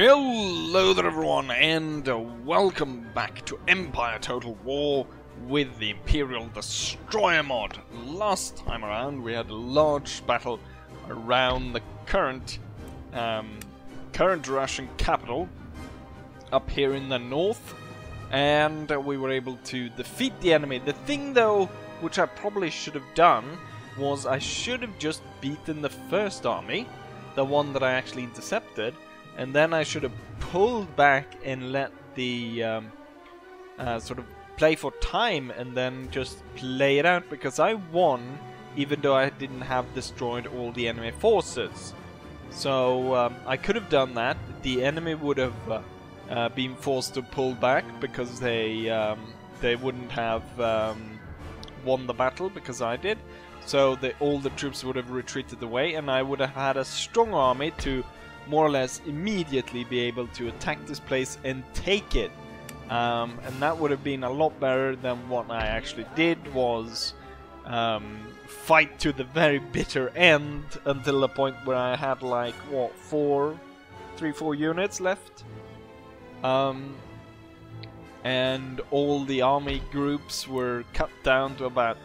Hello there everyone, and welcome back to Empire Total War with the Imperial Destroyer mod. Last time around we had a large battle around the current Russian capital up here in the north, and we were able to defeat the enemy. The thing though, which I probably should have done, was I should have just beaten the first army, the one that I actually intercepted. And then I should have pulled back and let the sort of play for time and then just play it out, because I won even though I didn't have destroyed all the enemy forces. So I could have done that. The enemy would have been forced to pull back because they wouldn't have won the battle because I did. So all the troops would have retreated away, and I would have had a strong army to more or less immediately be able to attack this place and take it. And that would have been a lot better than what I actually did, was fight to the very bitter end until the point where I had like, what, 4 units left? And all the army groups were cut down to about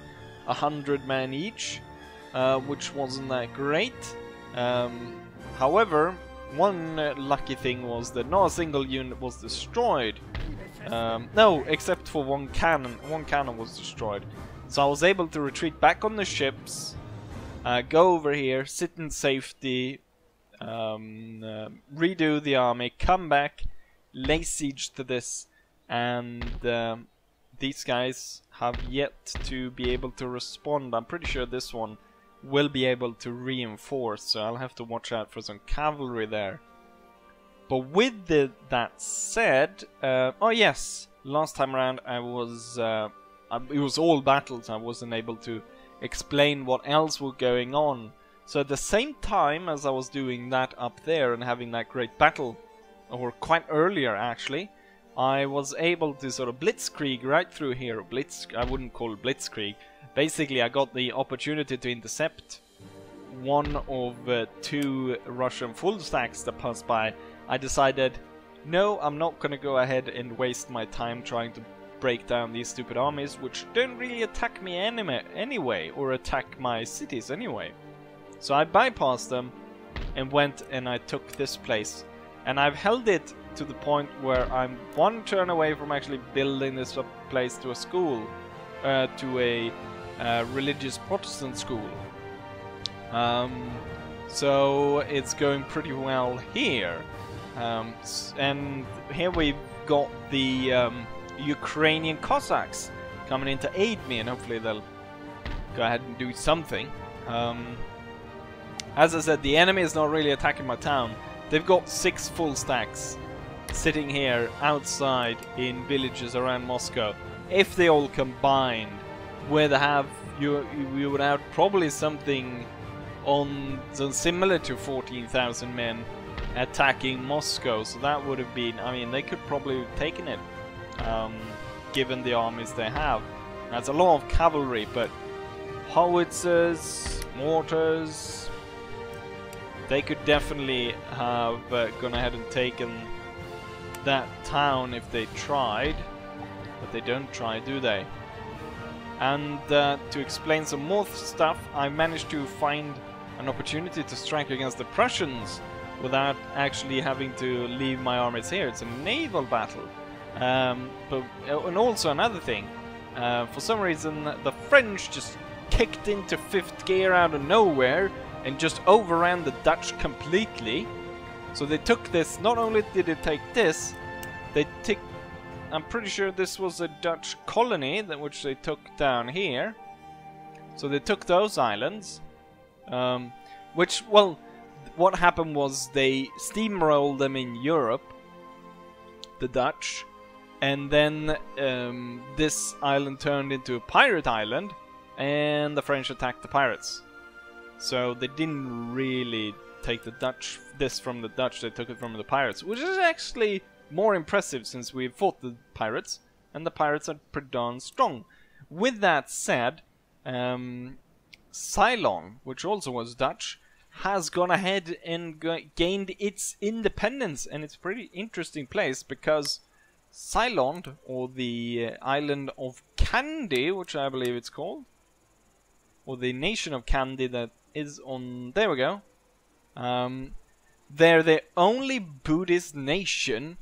100 men each, which wasn't that great. However, one lucky thing was that not a single unit was destroyed. No, except for one cannon. One cannon was destroyed. So I was able to retreat back on the ships, go over here, sit in safety, redo the army, come back, lay siege to this, and these guys have yet to be able to respond. I'm pretty sure this one will be able to reinforce, so I'll have to watch out for some cavalry there. But with that said, oh yes, last time around I was it was all battles. I wasn't able to explain what else was going on. So at the same time as I was doing that up there and having that great battle, or quite earlier actually, I was able to sort of blitzkrieg right through here. I wouldn't call it blitzkrieg. Basically, I got the opportunity to intercept one of 2 Russian full stacks that passed by. I decided, no, I'm not going to go ahead and waste my time trying to break down these stupid armies, which don't really attack me anyway, or attack my cities anyway. So I bypassed them and went and I took this place. And I've held it to the point where I'm 1 turn away from actually building this place to a school, to a religious Protestant school. So it's going pretty well here. And here we've got the Ukrainian Cossacks coming in to aid me, and hopefully they'll go ahead and do something. As I said, the enemy is not really attacking my town. They've got 6 full stacks sitting here outside in villages around Moscow. If they all combined, you would have probably something on similar to 14,000 men attacking Moscow. So that would have been, I mean, they could probably have taken it, given the armies they have. That's a lot of cavalry, but howitzers, mortars, they could definitely have gone ahead and taken that town if they tried, but they don't try, do they? And to explain some more stuff, I managed to find an opportunity to strike against the Prussians without actually having to leave my armies here. It's a naval battle. And also another thing, for some reason the French just kicked into 5th gear out of nowhere and just overran the Dutch completely. So they took this, not only did they take this, they took, I'm pretty sure this was a Dutch colony which they took down here. So they took those islands, which, well, what happened was they steamrolled them in Europe, the Dutch, and then this island turned into a pirate island, and the French attacked the pirates. So they didn't really take this from the Dutch, they took it from the pirates, which is actually more impressive since we fought the pirates, and the pirates are pretty darn strong. With that said, Ceylon, which also was Dutch, has gone ahead and gained its independence, and it's a pretty interesting place because Ceylon, or the island of Candy, which I believe it's called, or the nation of Candy that is on... there we go. They're the only Buddhist nation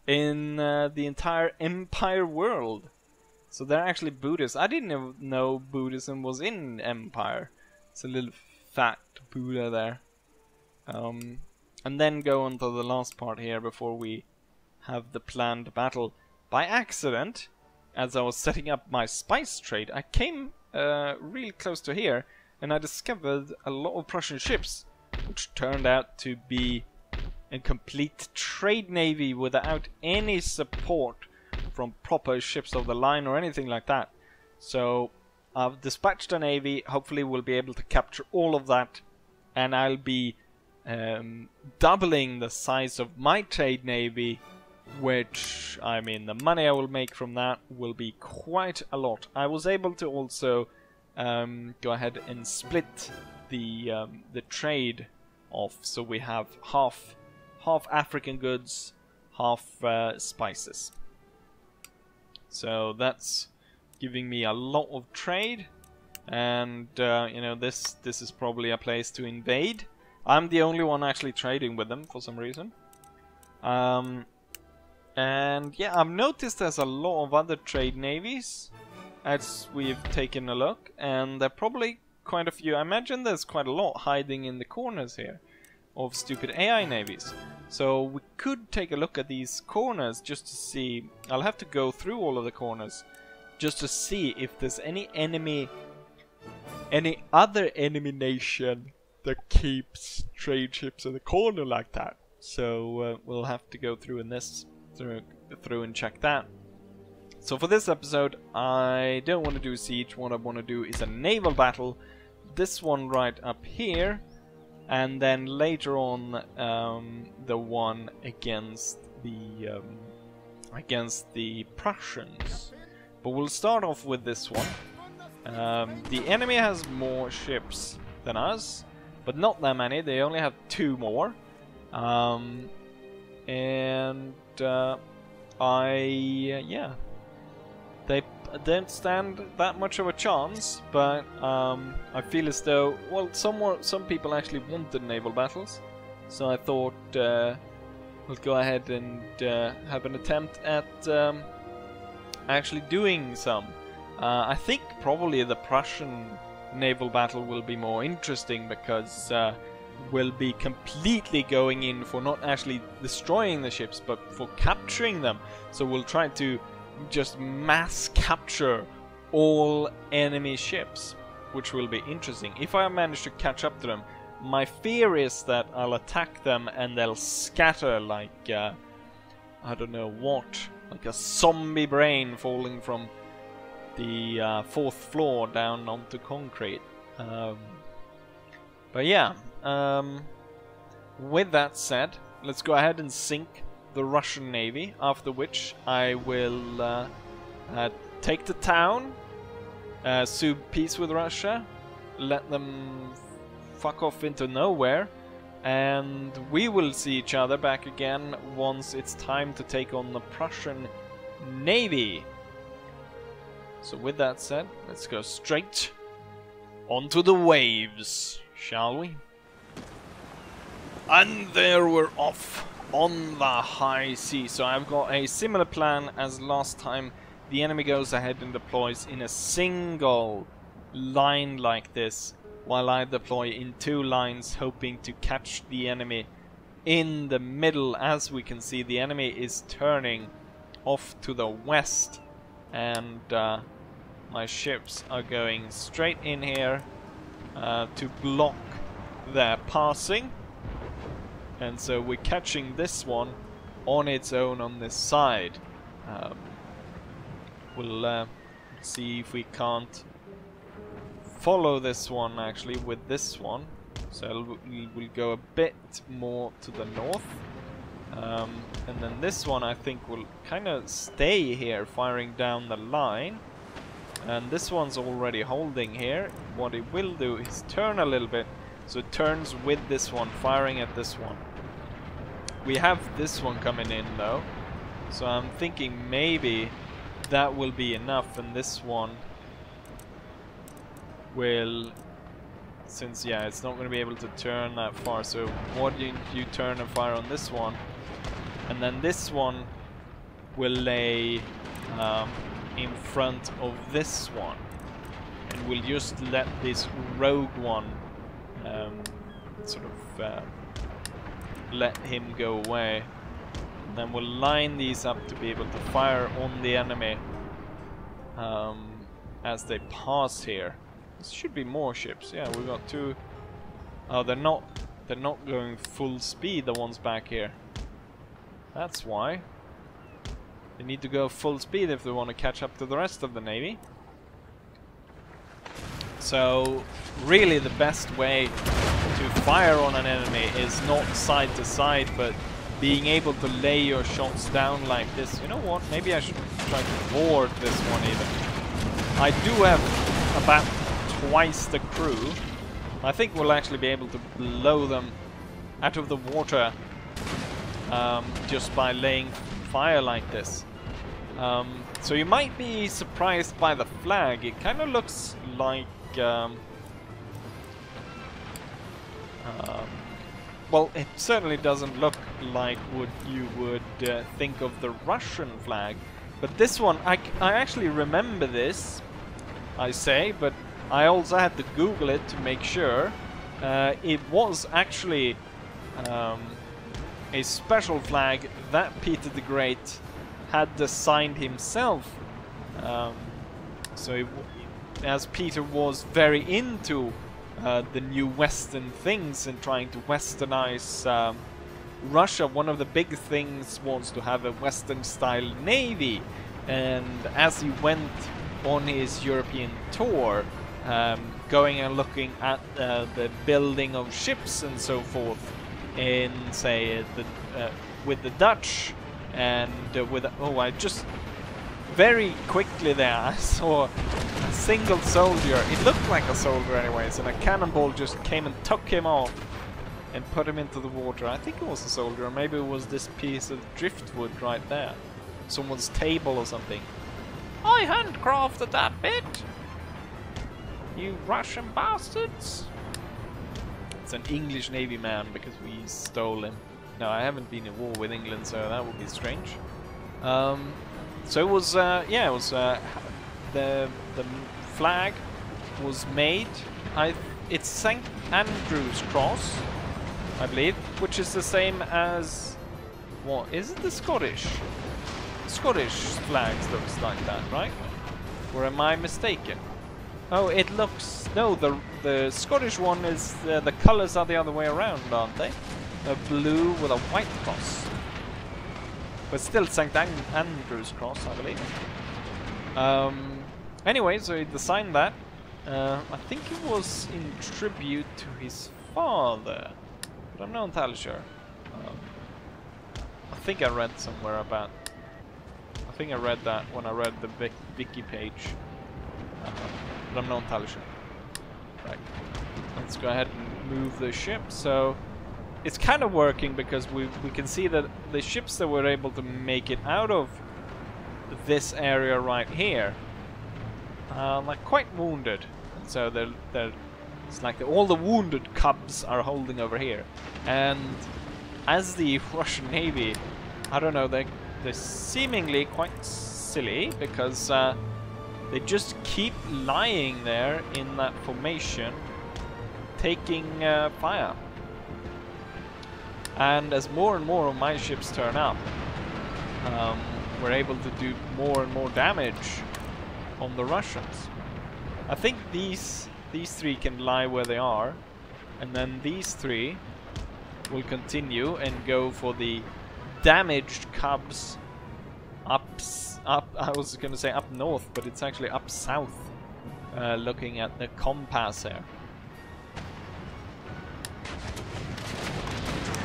in the entire Empire world. So they're actually Buddhists. I didn't know Buddhism was in Empire. It's a little fat Buddha there. And then go on to the last part here before we have the planned battle. By accident, as I was setting up my spice trade, I came really close to here and I discovered a lot of Prussian ships, which turned out to be a complete trade navy without any support from proper ships of the line or anything like that. So I've dispatched a navy. Hopefully we'll be able to capture all of that, and I'll be doubling the size of my trade navy, which, I mean, the money I will make from that will be quite a lot. I was able to also go ahead and split the trade off, so we have half African goods, half spices. So that's giving me a lot of trade, and you know, this is probably a place to invade. I'm the only one actually trading with them for some reason. And yeah, I've noticed there's a lot of other trade navies as we've taken a look, and there are probably quite a few. I imagine there's quite a lot hiding in the corners here of stupid AI navies. So we could take a look at these corners just to see. I'll have to go through all of the corners just to see if there's any other enemy nation that keeps trade ships in the corner like that. So we'll have to go through through and check that. So for this episode, I don't want to do a siege. What I want to do is a naval battle. This one right up here, and then later on the one against the Prussians. But we'll start off with this one. The enemy has more ships than us, but not that many. They only have 2 more. Yeah, they don't stand that much of a chance, but I feel as though, well, some people actually wanted naval battles, so I thought we'll go ahead and have an attempt at actually doing some. I think probably the Prussian naval battle will be more interesting because we'll be completely going in for not actually destroying the ships, but for capturing them. So we'll try to just mass capture all enemy ships, which will be interesting. If I manage to catch up to them, my fear is that I'll attack them and they'll scatter like I don't know what, like a zombie brain falling from the 4th floor down onto concrete. But yeah, with that said, let's go ahead and sink the Russian navy, after which I will take the town, sue peace with Russia, let them fuck off into nowhere, and we will see each other back again once it's time to take on the Prussian navy. So with that said, let's go straight onto the waves, shall we? And there we're off on the high sea. So I've got a similar plan as last time. The enemy goes ahead and deploys in a single line like this, while I deploy in 2 lines, hoping to catch the enemy in the middle. As we can see, the enemy is turning off to the west, and my ships are going straight in here to block their passing. And so we're catching this one on its own on this side. We'll see if we can't follow this one actually with this one. So we'll go a bit more to the north. And then this one I think will kind of stay here firing down the line. And this one's already holding here. What it will do is turn a little bit So it turns with this one, firing at this one. We have this one coming in though, so I'm thinking maybe that will be enough, and this one will, since yeah, it's not going to be able to turn that far, so why don't you turn and fire on this one, and then this one will lay in front of this one, and we'll just let this rogue one sort of let him go away. And then we'll line these up to be able to fire on the enemy as they pass here. There should be more ships. Yeah, we've got two. Oh, they're not going full speed, the ones back here. That's why. They need to go full speed if they want to catch up to the rest of the navy. So really the best way to fire on an enemy is not side to side, but being able to lay your shots down like this. You know what? Maybe I should try to board this one even. I do have about twice the crew. I think we'll actually be able to blow them out of the water just by laying fire like this. So you might be surprised by the flag. It kind of looks like well, it certainly doesn't look like what you would think of the Russian flag. But this one, I actually remember this, I say, but I also had to Google it to make sure. It was actually a special flag that Peter the Great had designed himself. So as Peter was very into the new Western things and trying to westernize Russia, one of the big things was to have a Western style navy. And as he went on his European tour, going and looking at the building of ships and so forth in, say, with the Dutch and with I just very quickly there I saw a single soldier. It looked like a soldier anyways, and a cannonball just came and took him off and put him into the water. I think it was a soldier, or maybe it was this piece of driftwood right there, someone's table or something. I handcrafted that bit, you Russian bastards. It's an English Navy man because we stole him. No, I haven't been in war with England, so that would be strange. So it was, yeah, it was the flag was made. It's St. Andrew's Cross, I believe, which is the same as, what is it? The Scottish flags looks like that, right? Or am I mistaken? Oh, it looks, no, the Scottish one is the colours are the other way around, aren't they? A blue with a white cross. But still St. Andrew's Cross, I believe. Anyway, so he designed that. I think it was in tribute to his father, but I'm not entirely sure. I think I read somewhere about... I think I read that when I read the wiki page. But I'm not entirely sure. Right. Let's go ahead and move the ship. So it's kind of working because we can see that the ships that were able to make it out of this area right here are like quite wounded. And so it's like all the wounded cubs are holding over here. And as the Russian Navy, I don't know, they're seemingly quite silly because they just keep lying there in that formation, taking fire. And as more and more of my ships turn up, we're able to do more and more damage on the Russians. I think these three can lie where they are, and then these three will continue and go for the damaged cubs up. I was going to say up north, but it's actually up south, looking at the compass here.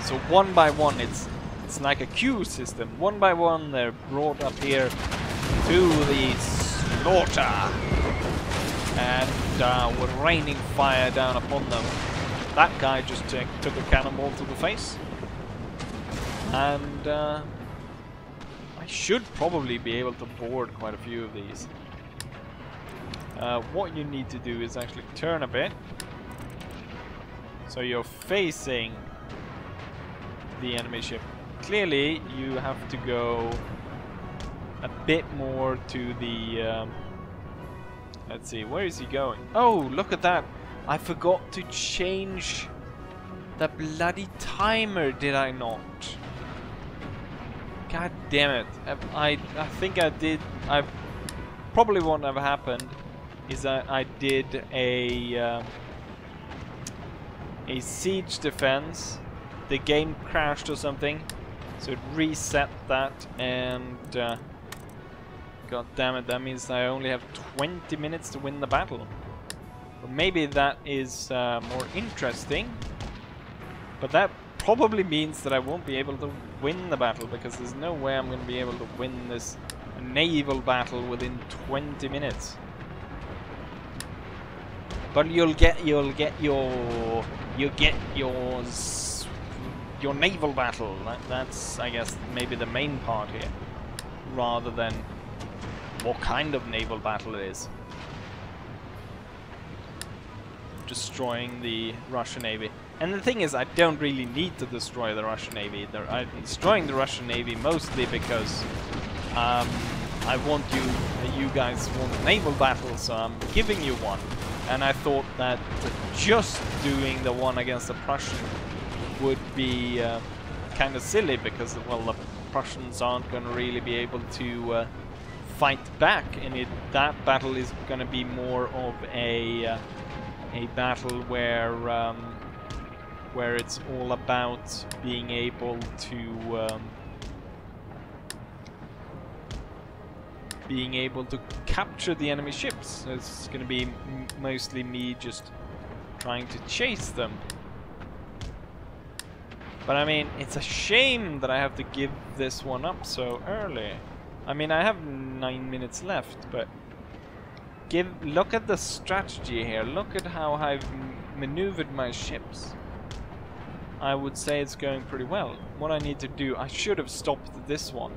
So one by one, it's like a queue system. One by one, they're brought up here to the slaughter, and we're raining fire down upon them. that guy just took a cannonball to the face. And I should probably be able to board quite a few of these. What you need to do is actually turn a bit. So you're facing the enemy ship. Clearly, you have to go a bit more to the... let's see, where is he going? Oh, look at that! I forgot to change the bloody timer, did I not? God damn it. I think I did... probably what have happened is that I did a siege defense. The game crashed or something, so it reset that, and god damn it, that means I only have 20 minutes to win the battle. Or maybe that is more interesting, but that probably means that I won't be able to win the battle, because there's no way I'm going to be able to win this naval battle within 20 minutes. But you'll get your naval battle. That's, I guess, maybe the main part here, rather than what kind of naval battle it is. Destroying the Russian Navy. And the thing is, I don't really need to destroy the Russian Navy. I'm destroying the Russian Navy mostly because I want you guys want a naval battle, so I'm giving you one. And I thought that just doing the one against the Prussian would be kind of silly, because, well, the Prussians aren't going to really be able to fight back, and that battle is going to be more of a battle where it's all about being able to capture the enemy ships. So it's going to be mostly me just trying to chase them. But I mean, it's a shame that I have to give this one up so early. I mean, I have 9 minutes left, but look at the strategy here. Look at how I've maneuvered my ships. I would say it's going pretty well. What I need to do, I should have stopped this one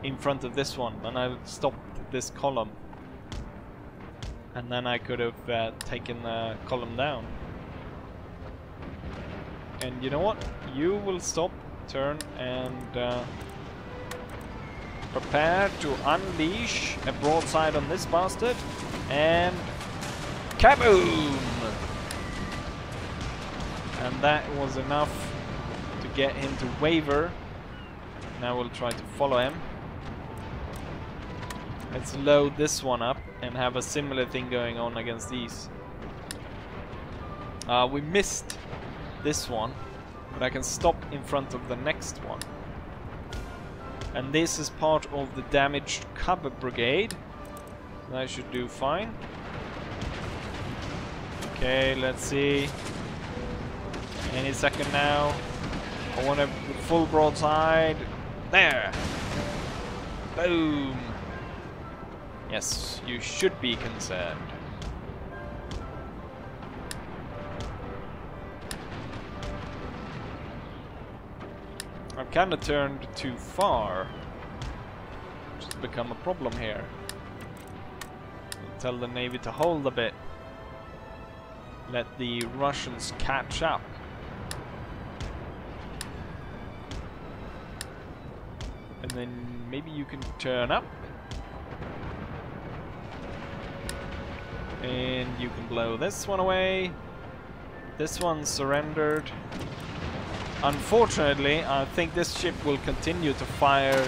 in front of this one, and I stopped this column, and then I could have taken the column down. And you know what? You will stop, turn, and prepare to unleash a broadside on this bastard, and kaboom! And that was enough to get him to waver. Now we'll try to follow him. Let's load this one up and have a similar thing going on against these. We missed this one, but I can stop in front of the next one. And this is part of the damaged cover brigade. That should do fine. Okay, let's see. Any second now. I want a full broadside. There! Boom! Yes, you should be concerned. I've kind of turned too far, which has become a problem here. I'll tell the Navy to hold a bit. Let the Russians catch up. And then maybe you can turn up. And you can blow this one away. This one surrendered. Unfortunately, I think this ship will continue to fire,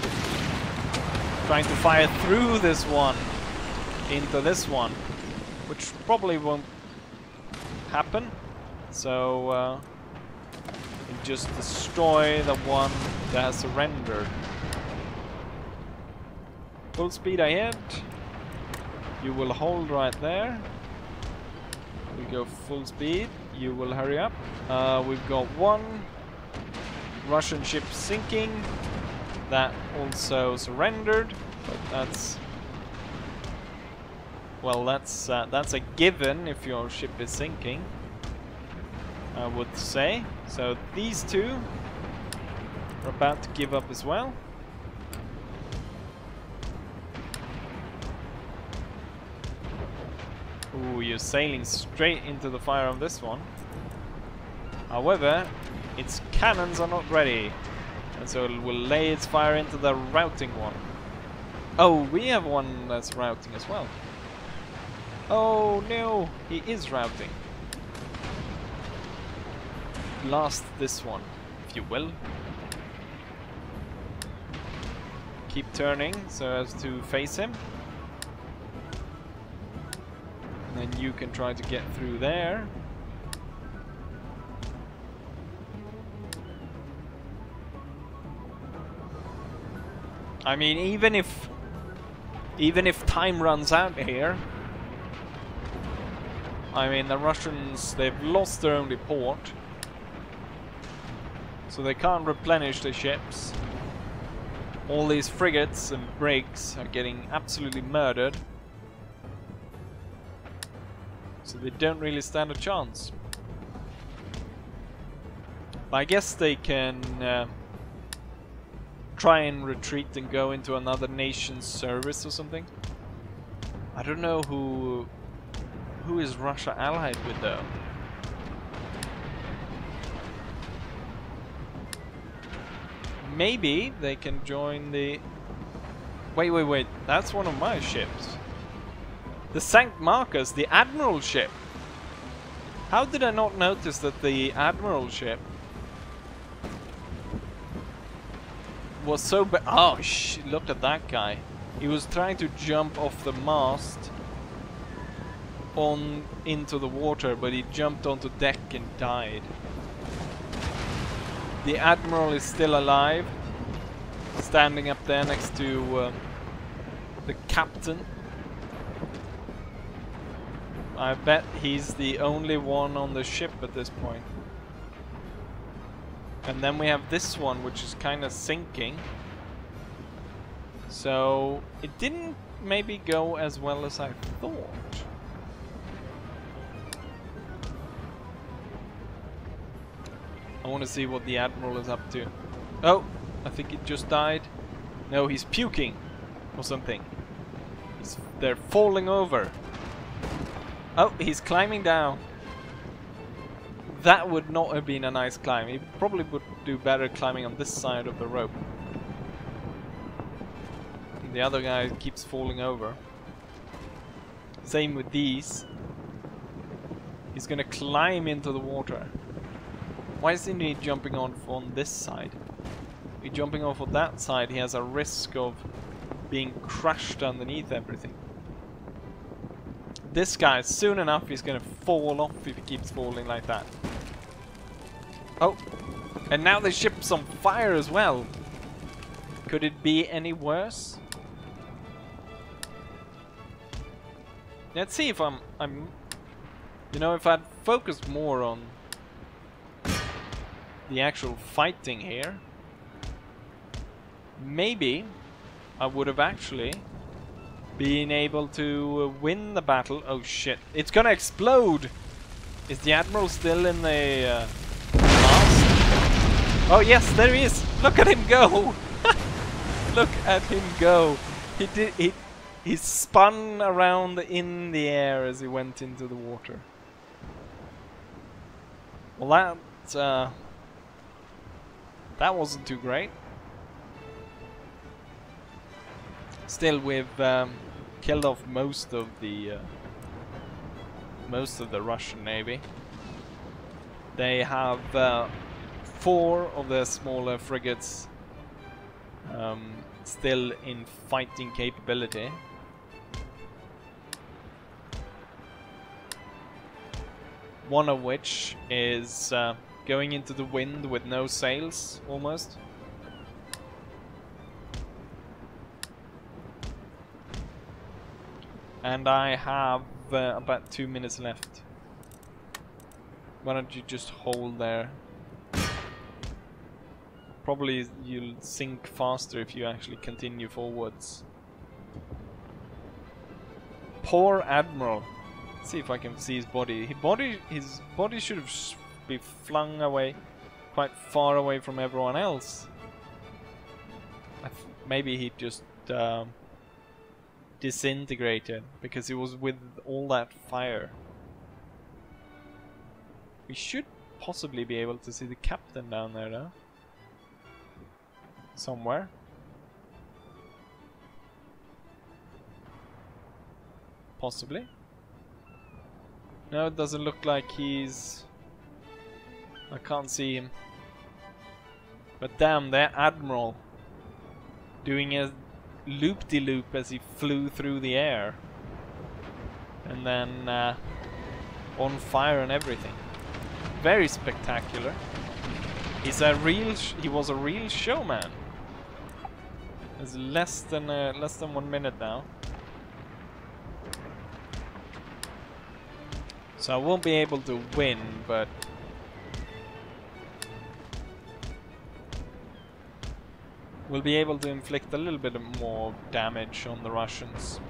trying to fire through this one into this one, which probably won't happen. So we'll just destroy the one that has surrendered. Full speed ahead. You will hold right there. We go full speed. You will hurry up. We've got one Russian ship sinking. That also surrendered. But that's, well, that's a given if your ship is sinking. I would say. So these two are about to give up as well. Ooh, you're sailing straight into the fire on this one. However, its cannons are not ready, and so it will lay its fire into the routing one. Oh, we have one that's routing as well. Oh no, he is routing. Blast this one, if you will. Keep turning so as to face him. And then you can try to get through there. I mean, even if time runs out here, I mean, the Russians, they've lost their only port, so they can't replenish their ships. All these frigates and brigs are getting absolutely murdered, so they don't really stand a chance. But I guess they can try and retreat and go into another nation's service or something. I don't know who is Russia allied with though. Maybe they can join the... Wait, that's one of my ships. The Sankt Marcus, the Admiral ship. How did I not notice that the Admiral ship was so bad? Oh, look at that guy. He was trying to jump off the mast on into the water, but he jumped onto deck and died. The Admiral is still alive, standing up there next to the captain. I bet he's the only one on the ship at this point. And then we have this one, which is kind of sinking. So it didn't maybe go as well as I thought. I want to see what the Admiral is up to. Oh, I think it just died. No, he's puking or something. They're falling over. Oh, he's climbing down. That would not have been a nice climb. He probably would do better climbing on this side of the rope. And the other guy keeps falling over. Same with these. He's gonna climb into the water. Why isn't he jumping off on this side? If he's jumping off on that side, he has a risk of being crushed underneath everything. This guy, soon enough, he's gonna fall off if he keeps falling like that. Oh, and now the ship's on fire as well. Could it be any worse? Let's see if I'm you know, if I'd focused more on the actual fighting here, maybe I would have actually been able to win the battle. Oh shit, it's gonna explode! Is the Admiral still in the mast? Oh yes, there he is! Look at him go! Look at him go! He spun around in the air as he went into the water. Well, that wasn't too great. Still, we've killed off most of the Russian Navy. They have 4 of their smaller frigates still in fighting capability. One of which is going into the wind with no sails, almost. And I have about 2 minutes left. Why don't you just hold there? Probably you'll sink faster if you actually continue forwards. Poor Admiral. Let's see if I can see his body. His body should have be flung away, quite far away from everyone else. Maybe he just disintegrated because he was with all that fire. We should possibly be able to see the captain down there though. Somewhere. Possibly. No, it doesn't look like he's... I can't see him. But damn, their admiral doing a loop-de-loop as he flew through the air. And then on fire and everything. Very spectacular. He was a real showman. It's less than 1 minute now. So I won't be able to win, but we'll be able to inflict a little bit more damage on the Russians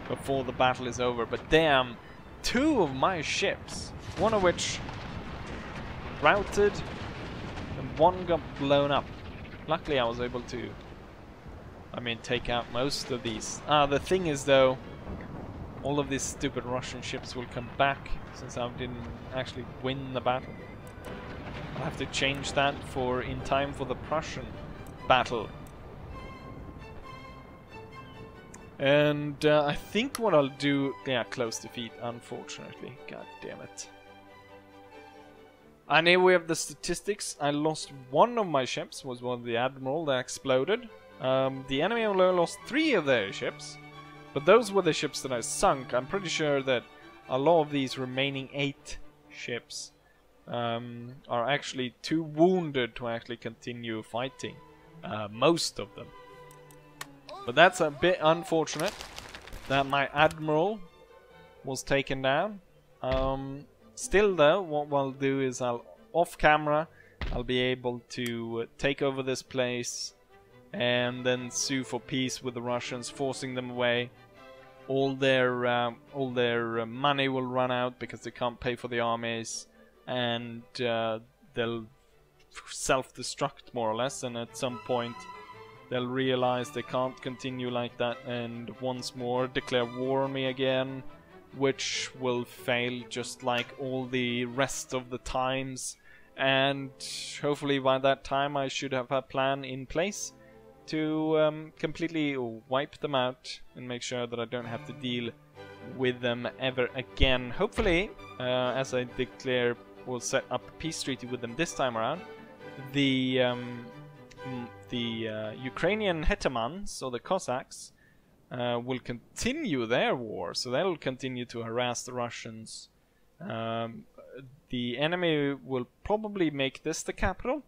before the battle is over. But damn, 2 of my ships, one of which routed and 1 got blown up. Luckily I was able to, take out most of these. The thing is though, all of these stupid Russian ships will come back since I didn't actually win the battle. I'll have to change that in time for the Prussian battle. And I think what I'll do... Yeah, close defeat, unfortunately. God damn it. And here we have the statistics. I lost 1 of my ships, was one of the Admiral that exploded. The enemy only lost 3 of their ships. But those were the ships that I sunk. I'm pretty sure that a lot of these remaining 8 ships are actually too wounded to actually continue fighting. Most of them. But that's a bit unfortunate that my Admiral was taken down. Still though, what I'll do is off camera, I'll be able to take over this place and then sue for peace with the Russians, forcing them away. All their money will run out because they can't pay for the armies, and they'll self-destruct more or less, and at some point they'll realize they can't continue like that and once more declare war on me again, which will fail just like all the rest of the times. And hopefully by that time I should have a plan in place to completely wipe them out and make sure that I don't have to deal with them ever again. Hopefully, as I declare, we'll set up a peace treaty with them this time around. The Ukrainian hetmans, or the Cossacks, will continue their war, so they'll continue to harass the Russians. The enemy will probably make this the capital,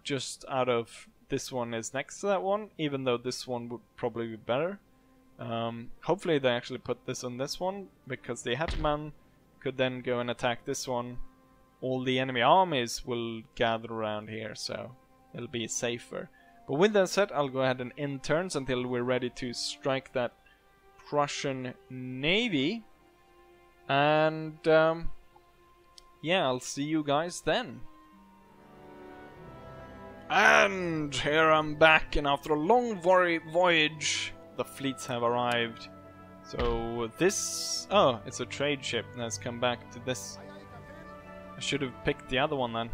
just out of this one is next to that one, even though this one would probably be better. Hopefully they actually put this on this one, because the hetman could then go and attack this one. All the enemy armies will gather around here, so it'll be safer. But with that said, I'll go ahead and end turns until we're ready to strike that Prussian navy. And yeah, I'll see you guys then. And here I'm back, and after a long voyage, the fleets have arrived. So this... Oh, it's a trade ship that's come back to this. I should have picked the other one then.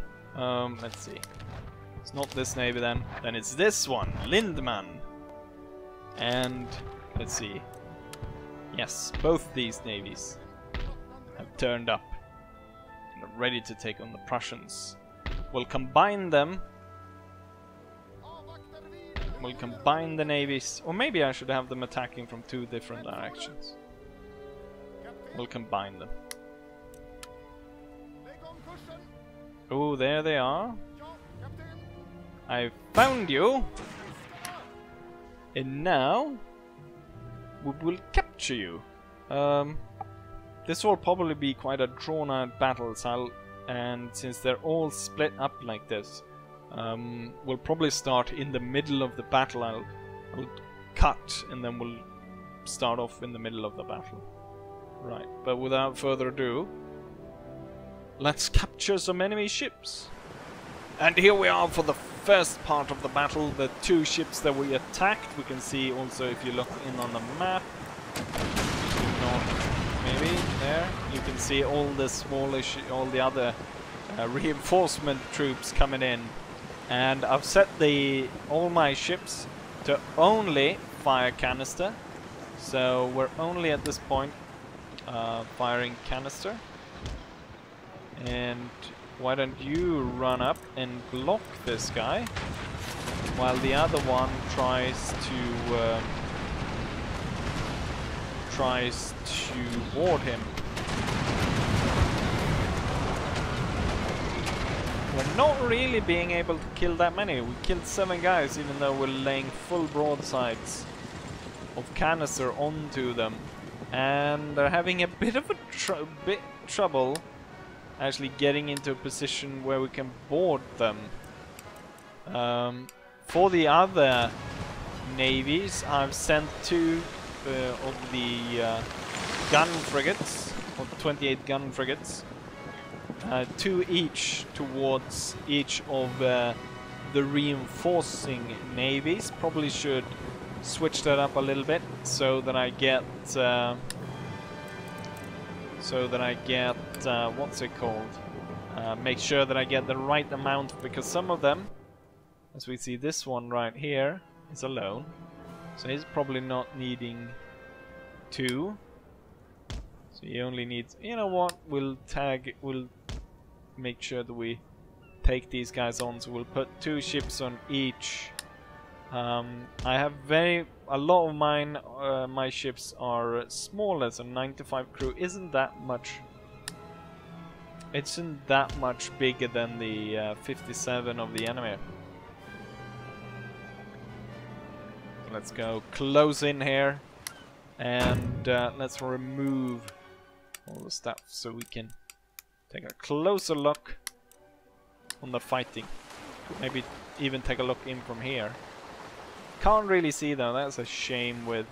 Let's see. It's not this navy then. Then it's this one, Lindman. And let's see. Yes, both these navies have turned up and are ready to take on the Prussians. We'll combine them. We'll combine the navies, or maybe I should have them attacking from 2 different directions. We'll combine them. Oh, there they are. I found you. And now we will capture you. This will probably be quite a drawn out battle, and since they're all split up like this, we'll probably start in the middle of the battle. I'll cut and then we'll start off in the middle of the battle. Right, but without further ado, let's capture some enemy ships. And here we are for the first part of the battle, the 2 ships that we attacked. We can see also if you look in on the map, maybe there, you can see all the smaller, all the other reinforcement troops coming in. And I've set all my ships to only fire canister, so we're only at this point firing canister. And why don't you run up and block this guy while the other one tries to ward him. We're not really being able to kill that many. We killed 7 guys even though we're laying full broadsides of canister onto them, and they're having a bit of a trouble actually getting into a position where we can board them. For the other navies, I've sent 2 of the gun frigates, or 28 gun frigates, 2 each towards each of the reinforcing navies. Probably should switch that up a little bit so that I get what's it called? Make sure that I get the right amount, because some of them, as we see this one right here, is alone. So he's probably not needing 2. So he only needs, you know what, we'll make sure that we take these guys on, so we'll put 2 ships on each. I have a lot of mine, my ships are smaller, so 95 crew isn't that much. It isn't that much bigger than the 57 of the enemy. So let's go close in here, and let's remove all the stuff so we can take a closer look on the fighting. Maybe even take a look in from here. Can't really see though, that's a shame with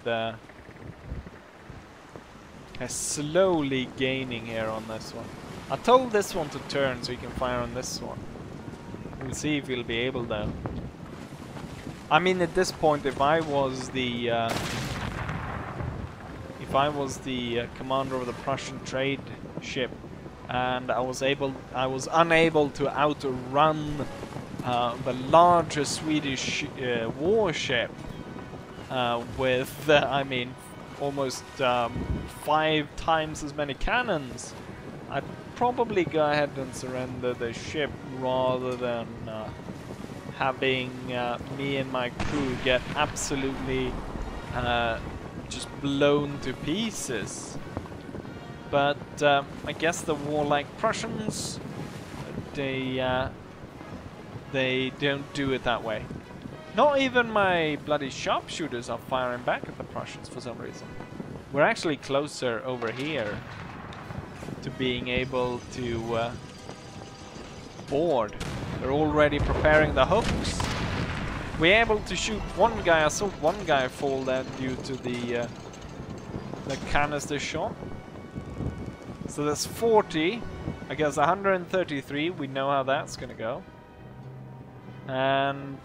slowly gaining here on this one. I told this one to turn so he can fire on this one. We'll see if he'll be able though. I mean, at this point, if I was the commander of the Prussian trade ship and I was unable to outrun the larger Swedish warship with, I mean, almost 5 times as many cannons, I'd probably go ahead and surrender the ship rather than having me and my crew get absolutely just blown to pieces. But I guess the warlike Prussians, they don't do it that way. Not even my bloody sharpshooters are firing back at the Prussians for some reason. We're actually closer over here to being able to board. They're already preparing the hooks. We're able to shoot one guy. I saw one guy fall down due to the canister shot. So that's 40. I guess 133. We know how that's gonna go. And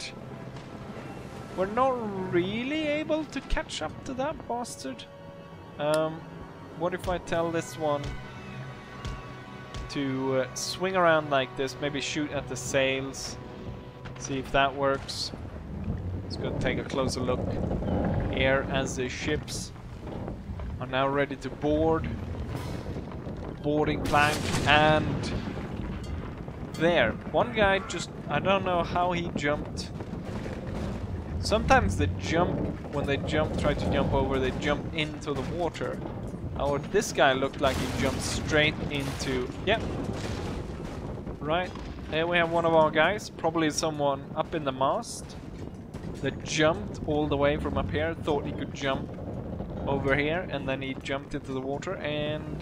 we're not really able to catch up to that bastard. What if I tell this one to swing around like this, maybe shoot at the sails, see if that works. Let's go take a closer look here as the ships are now ready to board. Boarding plank, and there, one guy just, I don't know how he jumped. Sometimes they jump, when they try to jump over, they jump into the water. Or this guy looked like he jumped straight into, yep. Right, here we have one of our guys, probably someone up in the mast that jumped all the way from up here, thought he could jump over here, and then he jumped into the water, and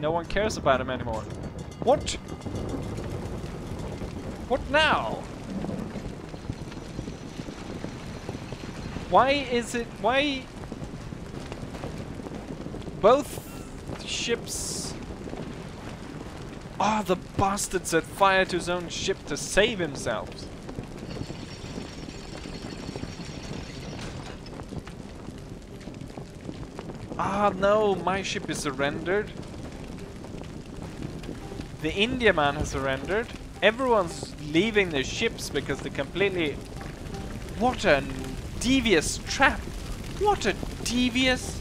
no one cares about him anymore. What? What now? Why is it, why both ships Ah, the bastard set fire to his own ship to save himself. Ah, no, my ship is surrendered. The India man has surrendered. Everyone's leaving their ships because they completely... What a devious trap. What a devious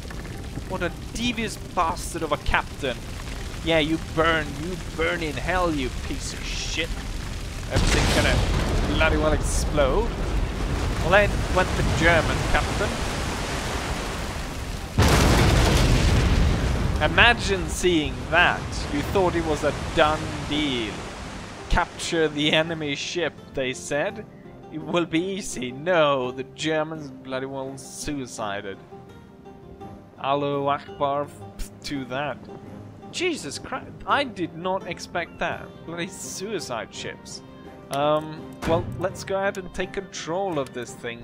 bastard of a captain. Yeah, you burn in hell, you piece of shit. Everything's gonna bloody well explode. Well, then went the German captain. Imagine seeing that. You thought it was a done deal. Capture the enemy ship, they said. It will be easy. No, the Germans bloody well suicided. Allahu Akbar to that. Jesus Christ, I did not expect that. Bloody suicide ships. Well, let's go ahead and take control of this thing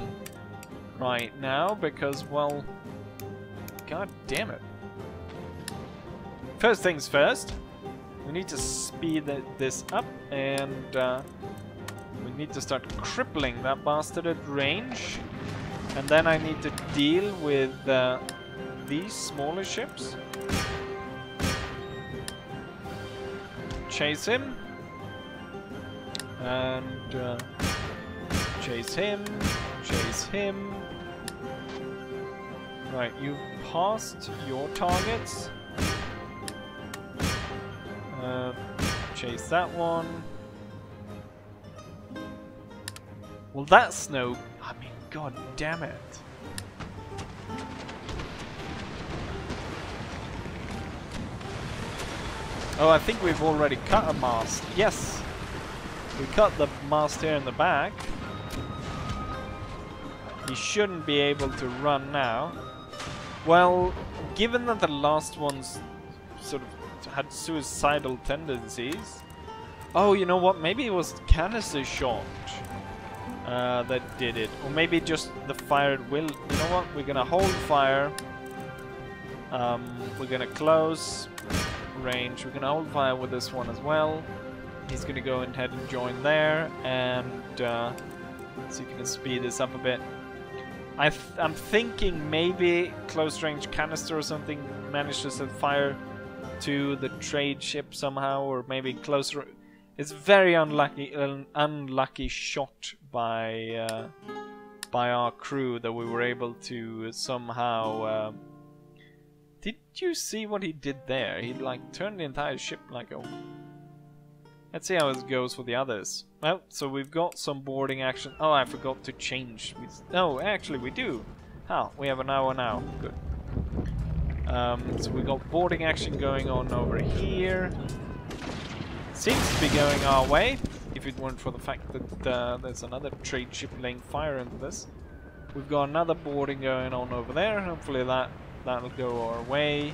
right now, because, well, god damn it. First things first, we need to speed this up, and we need to start crippling that bastard at range. And then I need to deal with these smaller ships. Chase him. And chase him. Chase him. Right, you passed your targets. Chase that one. Well, that's no... I mean, god damn it. Oh, I think we've already cut a mast. Yes! We cut the mast here in the back. He shouldn't be able to run now. Well, given that the last one's sort of had suicidal tendencies... Oh, you know what? Maybe it was canister shot that did it. Or maybe just the fire at will. You know what? We're gonna hold fire. We're gonna close range. We're gonna hold fire with this one as well. He's gonna go ahead and join there, and so you can speed this up a bit. I'm thinking maybe close range canister or something managed to set fire to the trade ship somehow, or maybe closer. It's very unlucky, an unlucky shot by our crew that we were able to somehow. Did you see what he did there? He like turned the entire ship like a... Let's see how it goes for the others. Well, so we've got some boarding action. Oh, I forgot to change. No, actually we do. Oh, we have an hour now. Good. So we got boarding action going on over here. Seems to be going our way, if it weren't for the fact that there's another trade ship laying fire into this. We've got another boarding going on over there. Hopefully that'll go our way.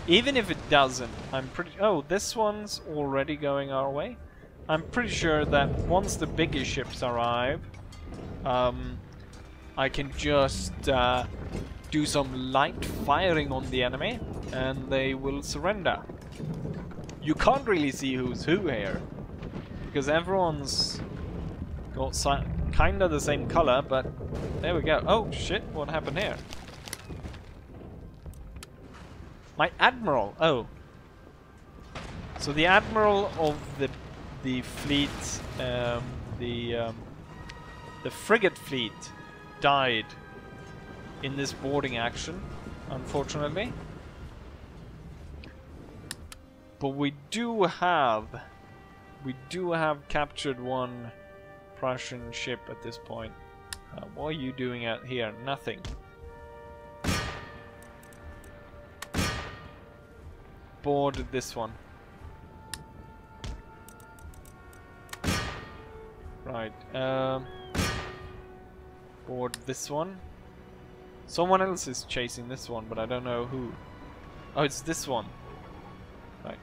Even if it doesn't, I'm pretty... Oh, this one's already going our way. I'm pretty sure that once the bigger ships arrive, I can just do some light firing on the enemy, and they will surrender. You can't really see who's who here, because everyone's got kind of the same color, but there we go. Oh shit, what happened here? My admiral. Oh, so the admiral of the fleet, the frigate fleet, died in this boarding action, unfortunately. But we do have captured one Prussian ship at this point. What are you doing out here? Nothing. Board this one. Right. Board this one. Someone else is chasing this one, but I don't know who. Oh, it's this one. Right.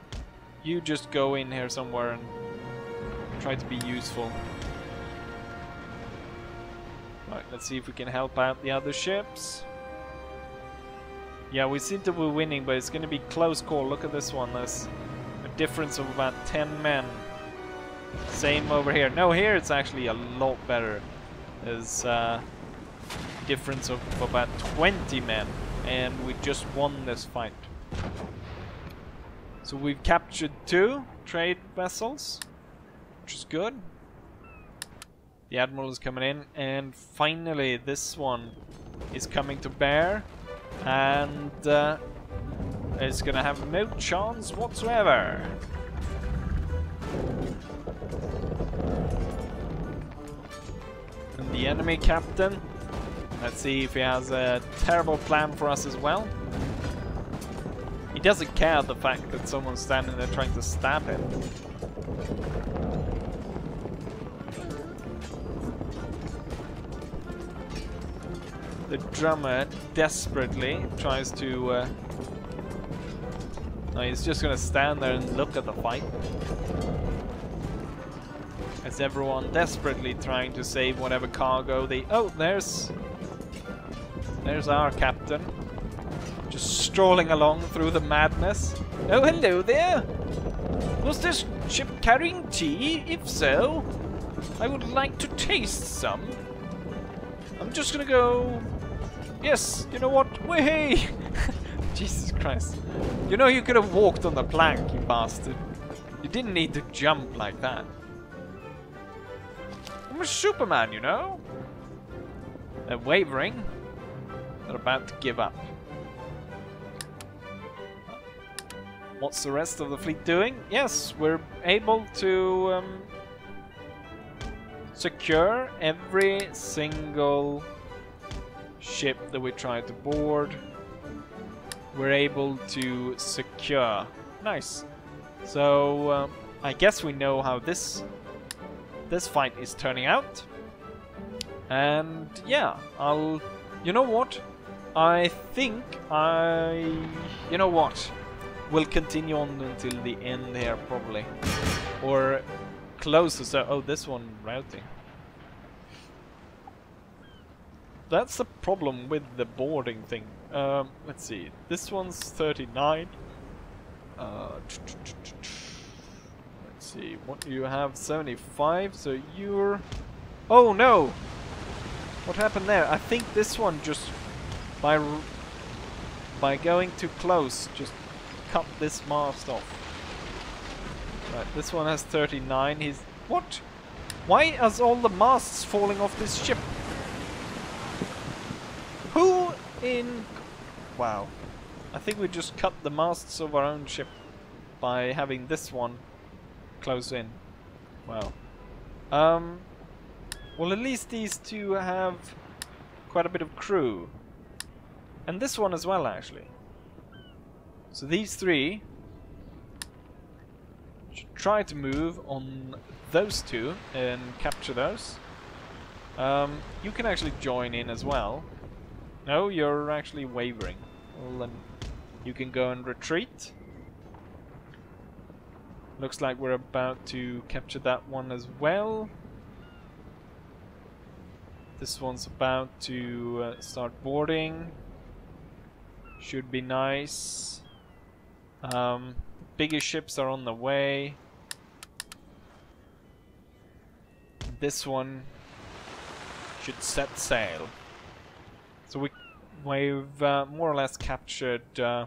You just go in here somewhere and try to be useful. Right, let's see if we can help out the other ships. Yeah, we seem to be winning, but it's going to be close call. Look at this one. There's a difference of about 10 men. Same over here. No, here it's actually a lot better. There's difference of about 20 men, and we just won this fight. So we've captured 2 trade vessels, which is good. The admiral is coming in, and finally this one is coming to bear, and it's gonna have no chance whatsoever. And the enemy captain, let's see if he has a terrible plan for us as well. He doesn't care the fact that someone's standing there trying to stab him. The drummer desperately tries to... no, he's just gonna stand there and look at the fight. As everyone desperately trying to save whatever cargo they... Oh, there's our captain. Just strolling along through the madness. Oh, hello there! Was this ship carrying tea? If so, I would like to taste some. I'm just gonna go... Yes, you know what? Way! Jesus Christ. You know you could have walked on the plank, you bastard. You didn't need to jump like that. I'm a Superman, you know? They're wavering. They're about to give up. What's the rest of the fleet doing? Yes, we're able to secure every single ship that we tried to board. We're able to secure. Nice. So I guess we know how this fight is turning out. And yeah, you know what? I think you know what? We'll continue on until the end here, probably. Or closer, so... Oh, this one routing. That's the problem with the boarding thing. Let's see. This one's 39. Let's see. What do you have? 75. So you're... Oh, no! What happened there? I think this one just... By going too close, just... cut this mast off. Right, this one has 39. He's... What? Why is all the masts falling off this ship? Who in... Wow. I think we just cut the masts of our own ship by having this one close in. Wow. Well, at least these two have quite a bit of crew. And this one as well, actually. So these three should try to move on those two and capture those. You can actually join in as well. No, you're actually wavering. Well, then you can go and retreat. Looks like we're about to capture that one as well. This one's about to start boarding. Should be nice. Bigger ships are on the way. This one should set sail. So we've more or less captured the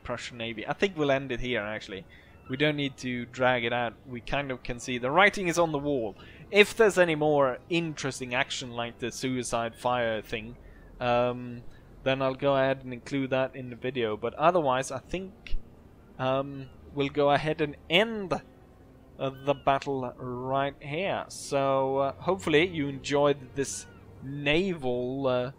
Prussian Navy. I think we'll end it here, actually. We don't need to drag it out. We kind of can see the writing is on the wall. If there's any more interesting action like the suicide fire thing, then I'll go ahead and include that in the video. But otherwise, I think we'll go ahead and end the battle right here. So hopefully you enjoyed this naval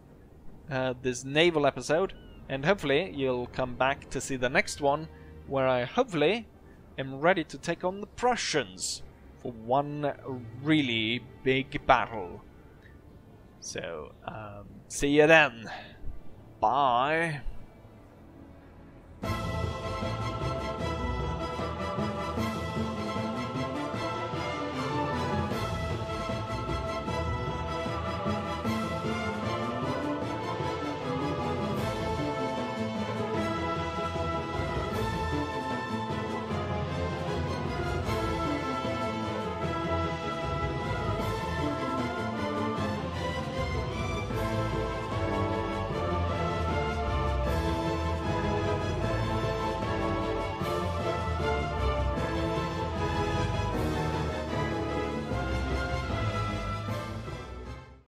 episode, and hopefully you'll come back to see the next one, where I hopefully am ready to take on the Prussians for one really big battle. So see you then. Bye.